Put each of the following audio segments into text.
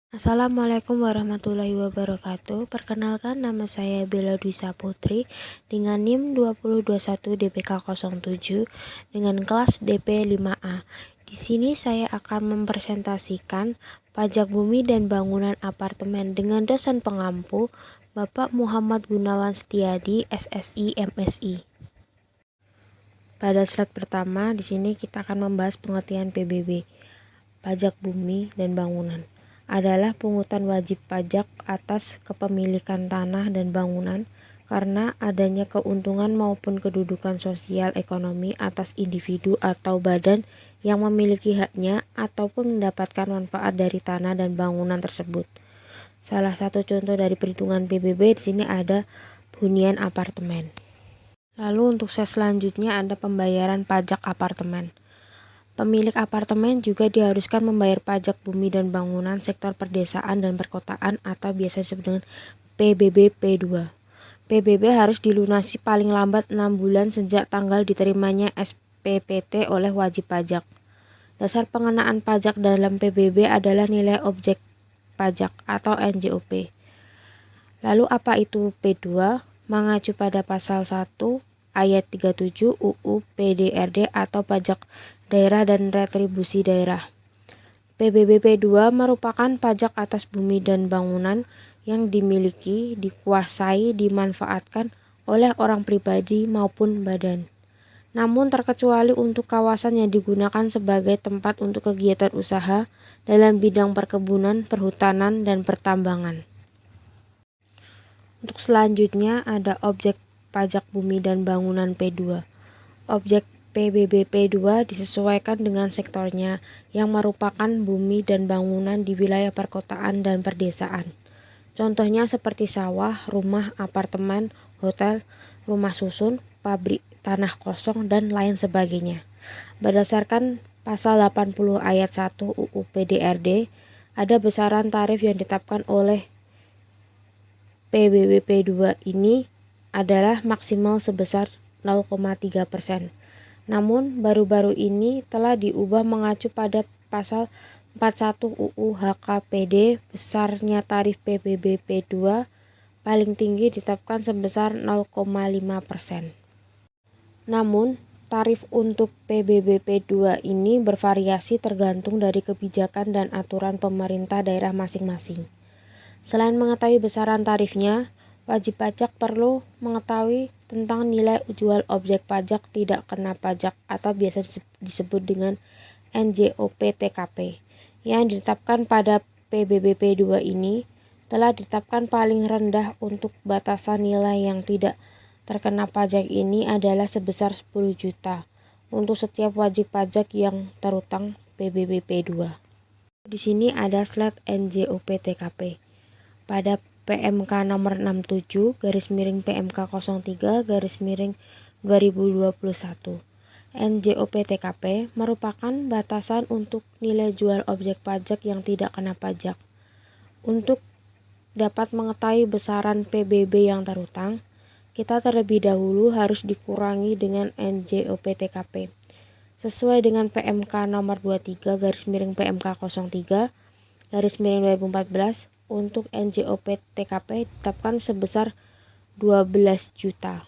Assalamualaikum warahmatullahi wabarakatuh. Perkenalkan, nama saya Bella Dwi Saputri dengan NIM 2021 DPK 07 dengan kelas DP 5A. Di sini saya akan mempresentasikan pajak bumi dan bangunan apartemen dengan dosen pengampu Bapak Muhammad Gunawan Setiadi, SSI MSI. Pada slide pertama, di sini kita akan membahas pengertian PBB. Pajak bumi dan bangunan adalah pungutan wajib pajak atas kepemilikan tanah dan bangunan karena adanya keuntungan maupun kedudukan sosial ekonomi atas individu atau badan yang memiliki haknya ataupun mendapatkan manfaat dari tanah dan bangunan tersebut. Salah satu contoh dari perhitungan PBB di sini ada hunian apartemen. Lalu untuk slide selanjutnya ada pembayaran pajak apartemen. Pemilik apartemen juga diharuskan membayar pajak bumi dan bangunan sektor perdesaan dan perkotaan atau biasa disebut dengan PBB P2. PBB harus dilunasi paling lambat 6 bulan sejak tanggal diterimanya SPPT oleh wajib pajak. Dasar pengenaan pajak dalam PBB adalah nilai objek pajak atau NJOP. Lalu apa itu P2? Mengacu pada pasal 1 ayat 37 UU PDRD atau pajak daerah dan retribusi daerah. PBB P2 merupakan pajak atas bumi dan bangunan yang dimiliki, dikuasai, dimanfaatkan oleh orang pribadi maupun badan. Namun terkecuali untuk kawasan yang digunakan sebagai tempat untuk kegiatan usaha dalam bidang perkebunan, perhutanan, dan pertambangan. Untuk selanjutnya ada objek pajak bumi dan bangunan P2. Objek PBB P2 disesuaikan dengan sektornya yang merupakan bumi dan bangunan di wilayah perkotaan dan perdesaan. Contohnya seperti sawah, rumah, apartemen, hotel, rumah susun, pabrik, tanah kosong, dan lain sebagainya. Berdasarkan pasal 80 ayat 1 UU PDRD, ada besaran tarif yang ditetapkan oleh PBB P2 ini adalah maksimal sebesar 0,3%. Namun baru-baru ini telah diubah mengacu pada pasal 41 UU HKPD. Besarnya tarif PBB P2 paling tinggi ditetapkan sebesar 0,5%. Namun tarif untuk PBB P2 ini bervariasi tergantung dari kebijakan dan aturan pemerintah daerah masing-masing. Selain mengetahui besaran tarifnya, wajib pajak perlu mengetahui tentang nilai jual objek pajak tidak kena pajak atau biasa disebut dengan NJOP TKP yang ditetapkan pada PBB P2 ini telah ditetapkan paling rendah untuk batasan nilai yang tidak terkena pajak ini adalah sebesar 10 juta untuk setiap wajib pajak yang terutang PBB P2. Di sini ada slide NJOP TKP. Pada PMK nomor 67 /PMK 03 /2021. NJOP TKP merupakan batasan untuk nilai jual objek pajak yang tidak kena pajak. Untuk dapat mengetahui besaran PBB yang terutang, kita terlebih dahulu harus dikurangi dengan NJOP TKP. Sesuai dengan PMK nomor 23 /PMK 03 /2014, untuk NJOP TKP ditetapkan sebesar 12 juta.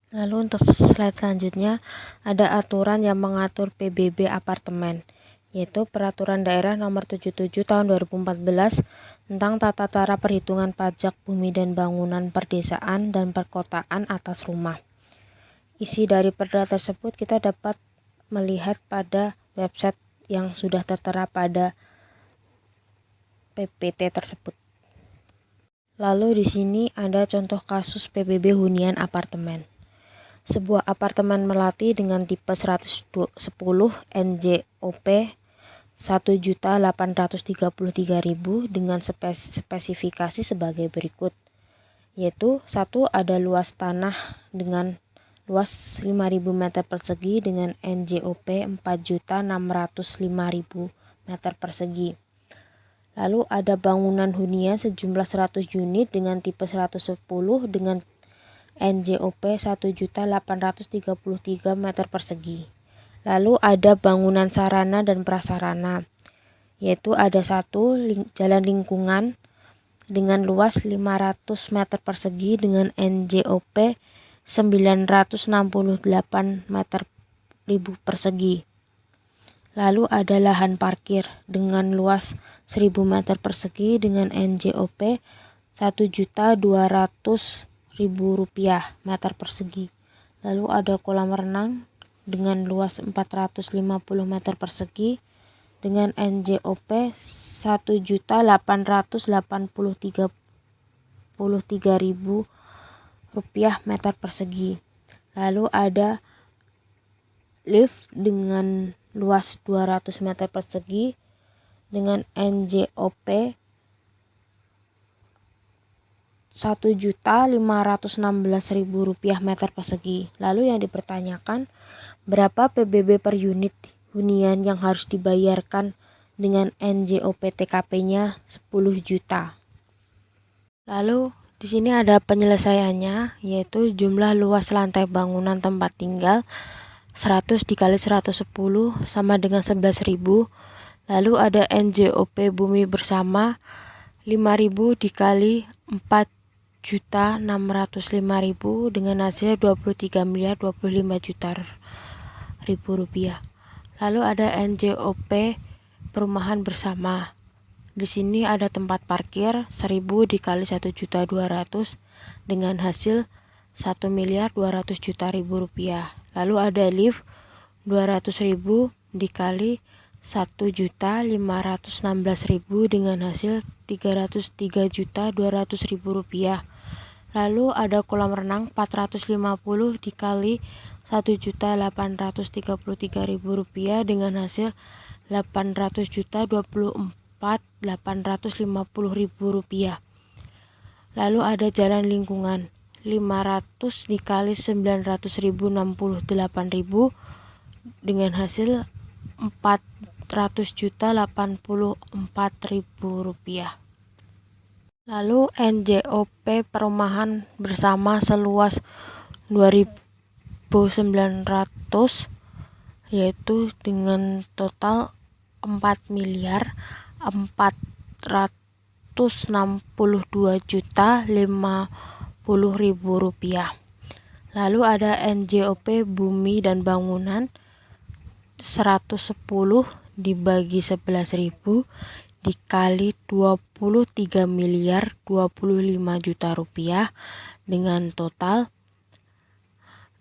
Lalu untuk slide selanjutnya ada aturan yang mengatur PBB apartemen, yaitu Peraturan Daerah Nomor 77 Tahun 2014 tentang tata cara perhitungan pajak bumi dan bangunan perdesaan dan perkotaan atas rumah. Isi dari perda tersebut kita dapat melihat pada website yang sudah tertera pada PPT tersebut. Lalu di sini ada contoh kasus PBB hunian apartemen. Sebuah apartemen melati dengan tipe 110 NJOP 1.833.000 dengan spesifikasi sebagai berikut, yaitu 1. Ada luas tanah dengan luas 5.000 meter persegi dengan NJOP 4.605.000 meter persegi. Lalu ada bangunan hunian sejumlah 100 unit dengan tipe 110 dengan NJOP 1.833 meter persegi. Lalu ada bangunan sarana dan prasarana yaitu ada satu jalan lingkungan dengan luas 500 meter persegi dengan NJOP 968 meter persegi. Lalu ada lahan parkir dengan luas 1000 meter persegi dengan NJOP 1.200.000 rupiah meter persegi. Lalu ada kolam renang dengan luas 450 meter persegi dengan NJOP 1.883.000 rupiah meter persegi. Lalu ada lift dengan luas 200 meter persegi dengan NJOP 1.516.000 rupiah meter persegi. Lalu yang dipertanyakan, berapa PBB per unit hunian yang harus dibayarkan dengan NJOP TKP-nya 10 juta. Lalu di sini ada penyelesaiannya, yaitu jumlah luas lantai bangunan tempat tinggal 100 dikali 110 sama dengan 11.000. Lalu ada NJOP bumi bersama 5.000 dikali 4.605.000 dengan hasil 23.025.000 rupiah. Lalu ada NJOP perumahan bersama. Di sini ada tempat parkir 1.000 dikali 1.200.000 dengan hasil 1.200.000.000 rupiah. Lalu ada lift 200.000 dikali 1.516.000 dengan hasil 303.200.000 rupiah. Lalu ada kolam renang 450 dikali 1.833.000 rupiah dengan hasil 800.024.850.000 rupiah. Lalu ada jalan lingkungan 500 dikali 900.000 68.000 dengan hasil 400.084.000 rupiah. Lalu NJOP perumahan bersama seluas 2.900 yaitu dengan total 4.462.050.000 rupiah. Lalu ada NJOP bumi dan bangunan 110 dibagi 11.000 dikali 23.025.000 rupiah dengan total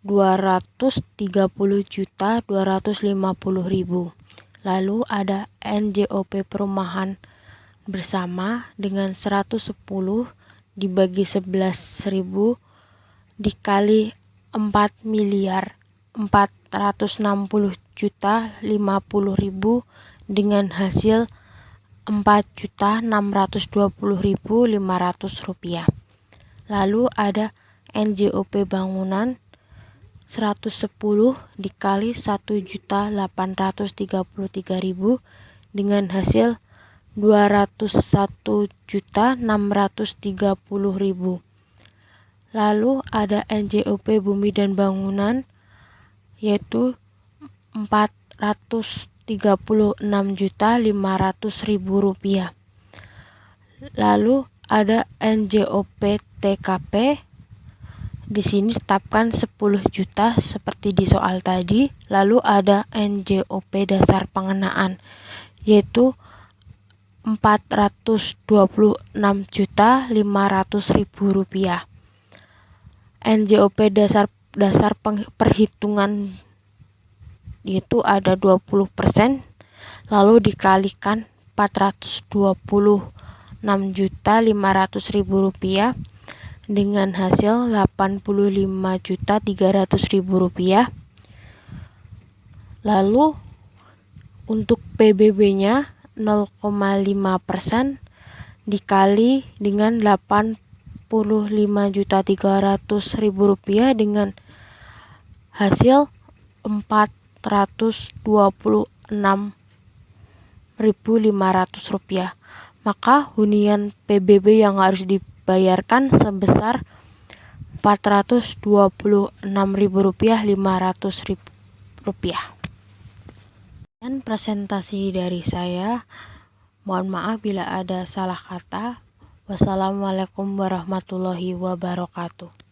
230.250.000. Lalu ada NJOP perumahan bersama dengan 110 dibagi 11.000 dikali 4.460.050.000 dengan hasil 4.620.500 rupiah. Lalu ada NJOP bangunan 110 dikali 1.833.000 dengan hasil 201.630.000. Lalu ada NJOP bumi dan bangunan yaitu 436.500.000 rupiah. Lalu ada NJOP TKP. Di sini tetapkan 10 juta seperti di soal tadi. Lalu ada NJOP dasar pengenaan yaitu 426.500.000 rupiah. NJOP dasar perhitungan itu ada 20%, lalu dikalikan 426.500.000 rupiah dengan hasil 85.300.000 rupiah. Lalu untuk PBB-nya 0,5% dikali dengan 85.300.000 rupiah dengan hasil 426.500 rupiah. Maka hunian PBB yang harus dibayarkan sebesar 426.500 rupiah. Dan presentasi dari saya. Mohon maaf bila ada salah kata. Wassalamualaikum warahmatullahi wabarakatuh.